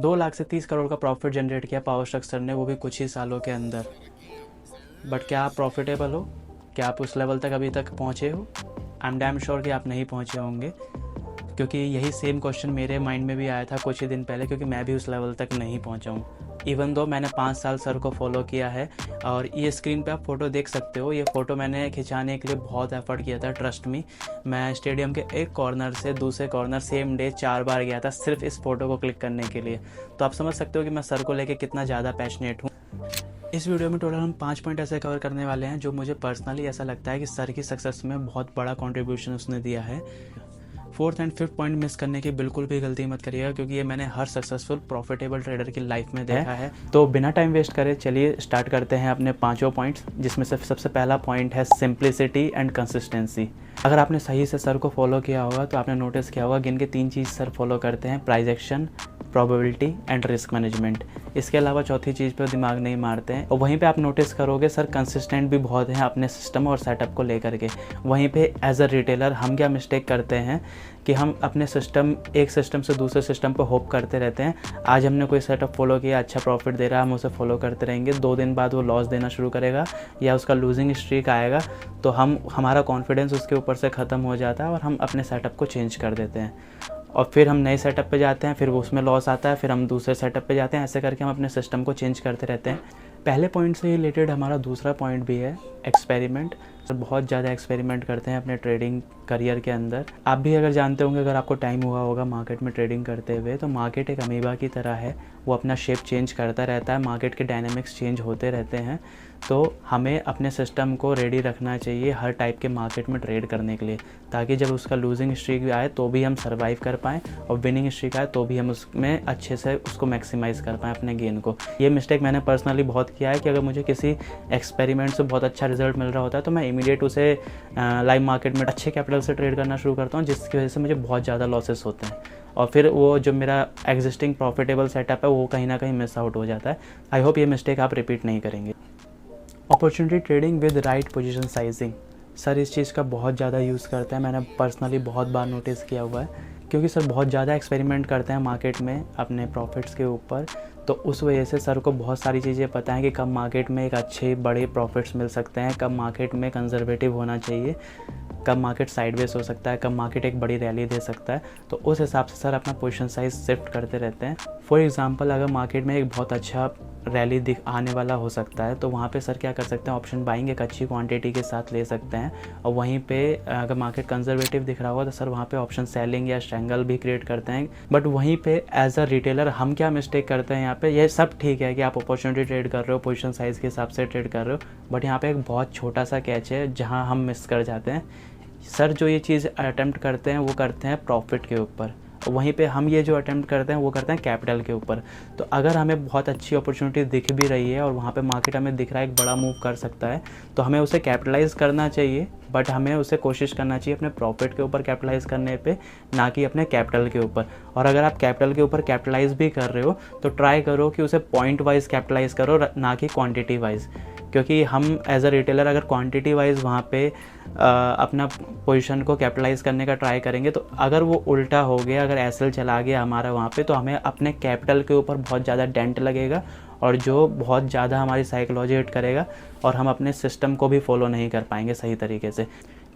2 लाख से 30 करोड़ का profit generate किया पावर स्ट्रक्चर ने, वो भी कुछ ही सालों के अंदर। बट क्या आप प्रॉफिटेबल हो? क्या आप उस लेवल तक अभी तक पहुँचे हो? आई एम डैम श्योर कि आप नहीं पहुँचे होंगे, क्योंकि यही सेम क्वेश्चन मेरे माइंड में भी आया था कुछ ही दिन पहले, क्योंकि मैं भी उस लेवल तक नहीं पहुंचा हूँ। इवन दो मैंने 5 साल सर को फॉलो किया है। और ये स्क्रीन पे आप फ़ोटो देख सकते हो, ये फ़ोटो मैंने खिंचाने के लिए बहुत एफर्ट किया था, ट्रस्ट मी। मैं स्टेडियम के एक कॉर्नर से दूसरे कॉर्नर सेम डे 4 बार गया था सिर्फ इस फ़ोटो को क्लिक करने के लिए। तो आप समझ सकते हो कि मैं सर को लेके कितना ज़्यादा पैशनेट हूँ। इस वीडियो में टोटल हम 5 पॉइंट ऐसे कवर करने वाले हैं जो मुझे पर्सनली ऐसा लगता है कि सर की सक्सेस में बहुत बड़ा कंट्रीब्यूशन उसने दिया है। 4th and 5th point miss करने की बिल्कुल भी गलती मत करिएगा, क्योंकि ये मैंने हर सक्सेसफुल प्रॉफिटेबल ट्रेडर की लाइफ में देखा है। तो बिना टाइम वेस्ट करे चलिए स्टार्ट करते हैं अपने 5 पॉइंट्स, जिसमें से सबसे पहला पॉइंट है सिंप्लिसिटी एंड कंसिस्टेंसी। अगर आपने सही से सर को फॉलो किया होगा तो आपने नोटिस किया होगा कि इनके 3 चीज़ सर फॉलो करते हैं: price action, probability and risk management. इसके अलावा चौथी चीज़ पे दिमाग नहीं मारते हैं। और वहीं पे आप नोटिस करोगे सर कंसिस्टेंट भी बहुत हैं अपने सिस्टम और सेटअप को लेकर के। वहीं पे एज अ रिटेलर हम क्या मिस्टेक करते हैं कि हम अपने एक सिस्टम से दूसरे सिस्टम पर होप करते रहते हैं। आज हमने कोई सेटअप फॉलो किया, अच्छा प्रॉफिट दे रहा है, हम उसे फॉलो करते रहेंगे। 2 दिन बाद वो लॉस देना शुरू करेगा या उसका लूजिंग स्ट्रीक आएगा, तो हमारा कॉन्फिडेंस उसके ऊपर से ख़त्म हो जाता है और हम अपने सेटअप को चेंज कर देते हैं। और फिर हम नए सेटअप पे जाते हैं, फिर उसमें लॉस आता है, फिर हम दूसरे सेटअप पे जाते हैं। ऐसे करके हम अपने सिस्टम को चेंज करते रहते हैं। पहले पॉइंट से रिलेटेड हमारा दूसरा पॉइंट भी है एक्सपेरिमेंट। बहुत ज़्यादा एक्सपेरिमेंट करते हैं अपने ट्रेडिंग करियर के अंदर। आप भी अगर जानते होंगे, अगर आपको टाइम हुआ होगा मार्केट में ट्रेडिंग करते हुए, तो मार्केट एक अमीबा की तरह है, वो अपना शेप चेंज करता रहता है, मार्केट के डायनामिक्स चेंज होते रहते हैं। तो हमें अपने सिस्टम को रेडी रखना चाहिए हर टाइप के मार्केट में ट्रेड करने के लिए, ताकि जब उसका लूजिंग स्ट्रीक आए तो भी हम सर्वाइव कर पाएँ, और विनिंग स्ट्रीक आए तो भी हम उसमें अच्छे से उसको मैक्सिमाइज़ कर पाएँ अपने गेन को। ये मिस्टेक मैंने पर्सनली बहुत किया है कि अगर मुझे किसी एक्सपेरिमेंट से बहुत अच्छा रिजल्ट मिल रहा होता है तो मैं इमीडिएट उसे लाइव मार्केट में अच्छे कैपिटल से ट्रेड करना शुरू करता हूँ, जिसकी वजह से मुझे बहुत ज़्यादा लॉसेस होते हैं, और फिर वो जो मेरा एग्जिस्टिंग प्रॉफिटेबल सेटअप है वो कहीं ना कहीं मिस आउट हो जाता है। आई होप ये मिस्टेक आप रिपीट नहीं करेंगे। Opportunity trading with right position sizing. Sir इस चीज़ का बहुत ज़्यादा यूज़ करते हैं, मैंने पर्सनली बहुत बार नोटिस किया हुआ है, क्योंकि सर बहुत ज़्यादा एक्सपेरिमेंट करते हैं मार्केट में अपने प्रॉफिट्स के ऊपर। तो उस वजह से सर को बहुत सारी चीज़ें पता है कि कब मार्केट में एक अच्छे बड़े प्रॉफिट्स मिल सकते हैं, कब मार्केट में कंजर्वेटिव होना चाहिए, कब मार्केट साइडवेज हो सकता है, कब मार्केट एक बड़ी रैली दे सकता है। तो उस हिसाब से सर अपना पोजीशन साइज शिफ्ट करते रहते हैं। फॉर एग्जांपल, अगर मार्केट में एक बहुत अच्छा रैली आने वाला हो सकता है, तो वहाँ पे सर क्या कर सकते हैं, ऑप्शन बाइंग एक अच्छी क्वांटिटी के साथ ले सकते हैं। और वहीं पे अगर मार्केट कंजर्वेटिव दिख रहा होगा तो सर वहाँ पे ऑप्शन सेलिंग या स्ट्रैंगल भी क्रिएट करते हैं। बट वहीं पे एज अ रिटेलर हम क्या मिस्टेक करते हैं यहाँ पे, ये सब ठीक है कि आप अपॉर्चुनिटी ट्रेड कर रहे हो, पोजीशन साइज के हिसाब से ट्रेड कर रहे हो, बट यहाँ पे एक बहुत छोटा सा कैच है जहाँ हम मिस कर जाते हैं। सर जो ये चीज़ अटेम्प्ट करते हैं वो करते हैं प्रॉफिट के ऊपर, वहीं पे हम ये जो अटेम्प्ट करते हैं वो करते हैं कैपिटल के ऊपर। तो अगर हमें बहुत अच्छी अपॉर्चुनिटी दिख भी रही है और वहाँ पे मार्केट हमें दिख रहा है एक बड़ा मूव कर सकता है, तो हमें उसे कैपिटलाइज़ करना चाहिए, बट हमें उसे कोशिश करना चाहिए अपने प्रॉफिट के ऊपर कैपिटलाइज़ करने पे, ना कि अपने कैपिटल के ऊपर। और अगर आप कैपिटल के ऊपर कैपिटलाइज़ भी कर रहे हो तो ट्राई करो कि उसे पॉइंट वाइज कैपिटलाइज़ करो, ना कि क्वान्टिटी वाइज। क्योंकि हम एज अ रिटेलर अगर क्वांटिटी वाइज वहाँ पे अपना पोजीशन को कैपिटलाइज़ करने का ट्राई करेंगे, तो अगर वो उल्टा हो गया, अगर एसएल चला गया हमारा वहाँ पे, तो हमें अपने कैपिटल के ऊपर बहुत ज़्यादा डेंट लगेगा, और जो बहुत ज़्यादा हमारी साइकोलॉजी हिट करेगा, और हम अपने सिस्टम को भी फॉलो नहीं कर पाएंगे सही तरीके से।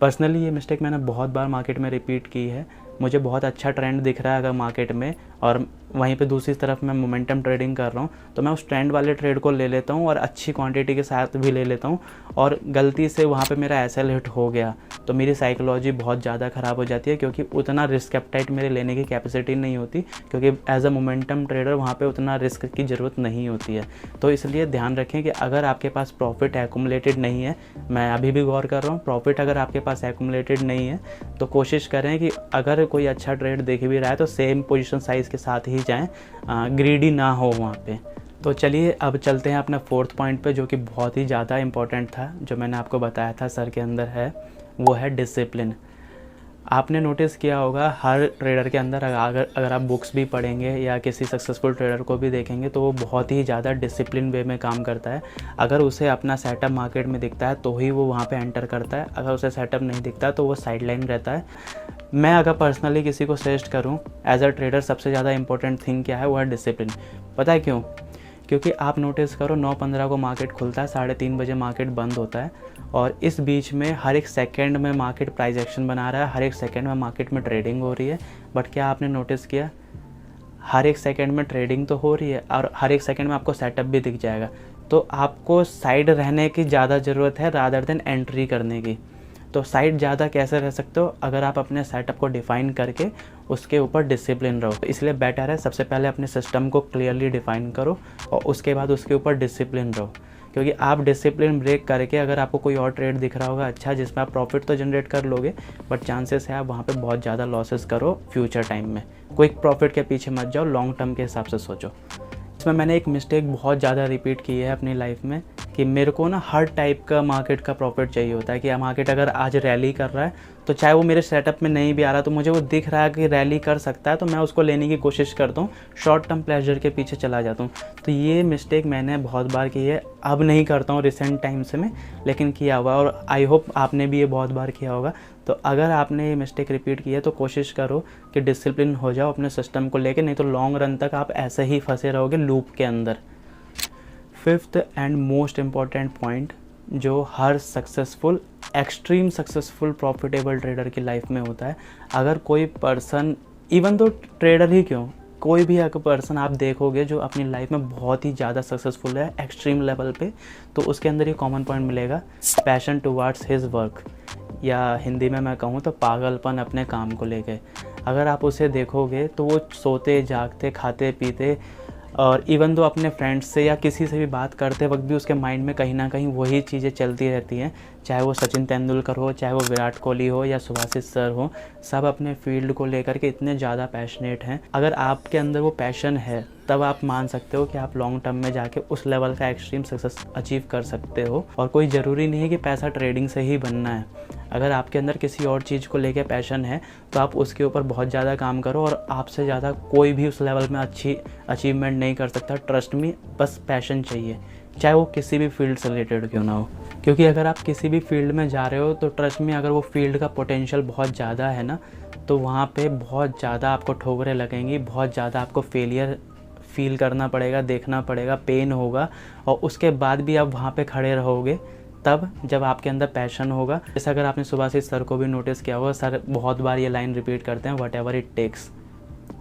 पर्सनली ये मिस्टेक मैंने बहुत बार मार्केट में रिपीट की है। मुझे बहुत अच्छा ट्रेंड दिख रहा है अगर मार्केट में, और वहीं पे दूसरी तरफ मैं मोमेंटम ट्रेडिंग कर रहा हूँ, तो मैं उस ट्रेंड वाले ट्रेड को ले लेता हूँ और अच्छी क्वांटिटी के साथ भी ले लेता हूँ, और गलती से वहाँ पे मेरा एसएल हिट हो गया तो मेरी साइकोलॉजी बहुत ज़्यादा ख़राब हो जाती है, क्योंकि उतना रिस्क एपेटाइट मेरे लेने की कैपेसिटी नहीं होती, क्योंकि एज अ मोमेंटम ट्रेडर वहाँ पे उतना रिस्क की ज़रूरत नहीं होती है। तो इसलिए ध्यान रखें कि अगर आपके पास प्रॉफिट एक्यूमुलेटेड नहीं है, मैं अभी भी गौर कर रहा हूँ, प्रॉफिट अगर आपके पास एक्यूमुलेटेड नहीं है तो कोशिश करें कि अगर कोई अच्छा ट्रेड देख भी रहा है तो सेम पोजीशन साइज़ के साथ ही जाएं, ग्रीडी ना हो वहाँ पे। तो चलिए अब चलते हैं अपना 4th पॉइंट पे, जो कि बहुत ही ज़्यादा इंपॉर्टेंट था, जो मैंने आपको बताया था सर के अंदर है, वो है डिसिप्लिन। आपने नोटिस किया होगा हर ट्रेडर के अंदर अगर आप बुक्स भी पढ़ेंगे या किसी सक्सेसफुल ट्रेडर को भी देखेंगे तो वो बहुत ही ज़्यादा डिसिप्लिन वे में काम करता है। अगर उसे अपना सेटअप मार्केट में दिखता है तो ही वो वहाँ पे एंटर करता है, अगर उसे सेटअप नहीं दिखता तो वो साइडलाइन रहता है। मैं अगर पर्सनली किसी को सजेस्ट करूँ एज अ ट्रेडर, सबसे ज़्यादा इंपॉर्टेंट थिंग क्या है, वो है डिसिप्लिन। पता है क्यों? क्योंकि आप नोटिस करो 9:15 को मार्केट खुलता है, 3:30 बजे मार्केट बंद होता है और इस बीच में हर एक सेकंड में मार्केट प्राइस एक्शन बना रहा है, हर एक सेकंड में मार्केट में ट्रेडिंग हो रही है। बट क्या आपने नोटिस किया, हर एक सेकंड में ट्रेडिंग तो हो रही है और हर एक सेकंड में आपको सेटअप भी दिख जाएगा। तो आपको साइड रहने की ज़्यादा ज़रूरत है रादर देन एंट्री करने की। तो साइड ज़्यादा कैसे रह सकते हो? अगर आप अपने सेटअप को डिफ़ाइन करके उसके ऊपर डिसिप्लिन रहो। तो इसलिए बेटर है सबसे पहले अपने सिस्टम को क्लियरली डिफ़ाइन करो और उसके बाद उसके ऊपर डिसिप्लिन रहो। क्योंकि आप डिसिप्लिन ब्रेक करके अगर आपको कोई और ट्रेड दिख रहा होगा अच्छा जिसमें आप प्रॉफिट तो जनरेट कर लोगे, बट चांसेस है आप वहाँ पे बहुत ज़्यादा लॉसेस करो फ्यूचर टाइम में। क्विक प्रॉफिट के पीछे मत जाओ, लॉन्ग टर्म के हिसाब से सोचो। इसमें मैंने एक मिस्टेक बहुत ज़्यादा रिपीट की है अपनी लाइफ में कि मेरे को ना हर टाइप का मार्केट का प्रॉफिट चाहिए होता है कि मार्केट अगर आज रैली कर रहा है तो चाहे वो मेरे सेटअप में नहीं भी आ रहा तो मुझे वो दिख रहा है कि रैली कर सकता है तो मैं उसको लेने की कोशिश करता हूँ, शॉर्ट टर्म प्लेजर के पीछे चला जाता हूँ। तो ये मिस्टेक मैंने बहुत बार की है, अब नहीं करता हूँ रिसेंट टाइम्स में, लेकिन किया हुआ और आई होप आपने भी ये बहुत बार किया होगा। तो अगर आपने ये मिस्टेक रिपीट की है तो कोशिश करो कि डिसिप्लिन हो जाओ अपने सिस्टम को लेके, नहीं तो लॉन्ग रन तक आप ऐसे ही फंसे रहोगे लूप के अंदर। Fifth and most important point जो हर successful, extreme successful profitable trader की लाइफ में होता है, अगर कोई पर्सन, इवन तो ट्रेडर ही क्यों, कोई भी अगर पर्सन आप देखोगे जो अपनी लाइफ में बहुत ही ज़्यादा सक्सेसफुल है एक्सट्रीम लेवल पे, तो उसके अंदर ये कॉमन पॉइंट मिलेगा, पैशन टुवार्ड्स हिज वर्क, या हिंदी में मैं कहूँ तो पागलपन अपने काम को लेके। अगर आप उसे देखोगे तो वो सोते जागते खाते पीते और इवन तो अपने फ्रेंड्स से या किसी से भी बात करते वक्त भी उसके माइंड में कहीं ना कहीं वही चीज़ें चलती रहती हैं, चाहे वो सचिन तेंदुलकर हो, चाहे वो विराट कोहली हो या सुभाषित सर हो, सब अपने फील्ड को लेकर के इतने ज़्यादा पैशनेट हैं। अगर आपके अंदर वो पैशन है तब आप मान सकते हो कि आप लॉन्ग टर्म में जाके उस लेवल का एक्सट्रीम सक्सेस अचीव कर सकते हो। और कोई ज़रूरी नहीं है कि पैसा ट्रेडिंग से ही बनना है। अगर आपके अंदर किसी और चीज़ को लेके पैशन है तो आप उसके ऊपर बहुत ज़्यादा काम करो और आपसे ज़्यादा कोई भी उस लेवल में अच्छी अचीवमेंट नहीं कर सकता। ट्रस्ट मी, बस पैशन चाहिए, चाहे वो किसी भी फील्ड से रिलेटेड क्यों ना हो। क्योंकि अगर आप किसी भी फील्ड में जा रहे हो तो ट्रस्ट मी, अगर वो फील्ड का पोटेंशियल बहुत ज़्यादा है ना, तो वहाँ पे बहुत ज़्यादा आपको ठोकरें लगेंगी, बहुत ज़्यादा आपको फेलियर फील करना पड़ेगा, देखना पड़ेगा, पेन होगा, और उसके बाद भी आप वहाँ पे खड़े रहोगे तब जब आपके अंदर पैशन होगा। जैसे अगर आपने सुभाषित सर को भी नोटिस किया होगा, सर बहुत बार ये लाइन रिपीट करते हैं, whatever it takes.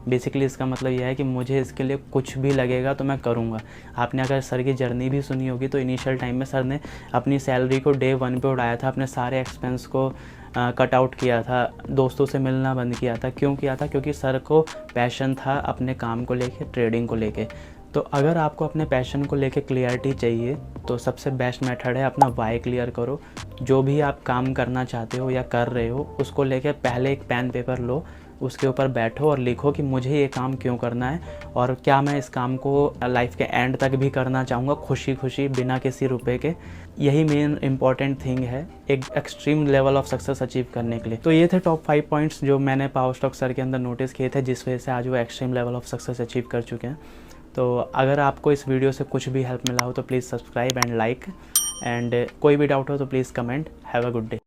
Basically इसका मतलब यह है कि मुझे इसके लिए कुछ भी लगेगा तो मैं करूँगा। आपने अगर सर की जर्नी भी सुनी होगी तो इनिशियल टाइम में सर ने अपनी सैलरी को डे 1 पे उड़ाया था, अपने सारे एक्सपेंस को कट आउट किया था, दोस्तों से मिलना बंद किया था। क्यों किया था? क्योंकि सर को पैशन था अपने काम को लेके, ट्रेडिंग को लेके। तो अगर आपको अपने पैशन को लेके क्लियरिटी चाहिए तो सबसे बेस्ट मेथड है अपना वाई क्लियर करो। जो भी आप काम करना चाहते हो या कर रहे हो उसको लेके पहले एक पेन पेपर लो, उसके ऊपर बैठो और लिखो कि मुझे ये काम क्यों करना है और क्या मैं इस काम को लाइफ के एंड तक भी करना चाहूँगा खुशी खुशी बिना किसी रुपए के। यही मेन इंपॉर्टेंट थिंग है एक extreme level of success achieve करने के लिए। तो ये थे टॉप 5 पॉइंट्स जो मैंने पावर स्टॉक सर के अंदर नोटिस किए थे, जिस वजह से आज वो extreme level of success achieve कर चुके हैं। तो अगर आपको इस वीडियो से कुछ भी हेल्प मिला हो तो please subscribe and like, and कोई भी डाउट हो तो please comment. Have a good day.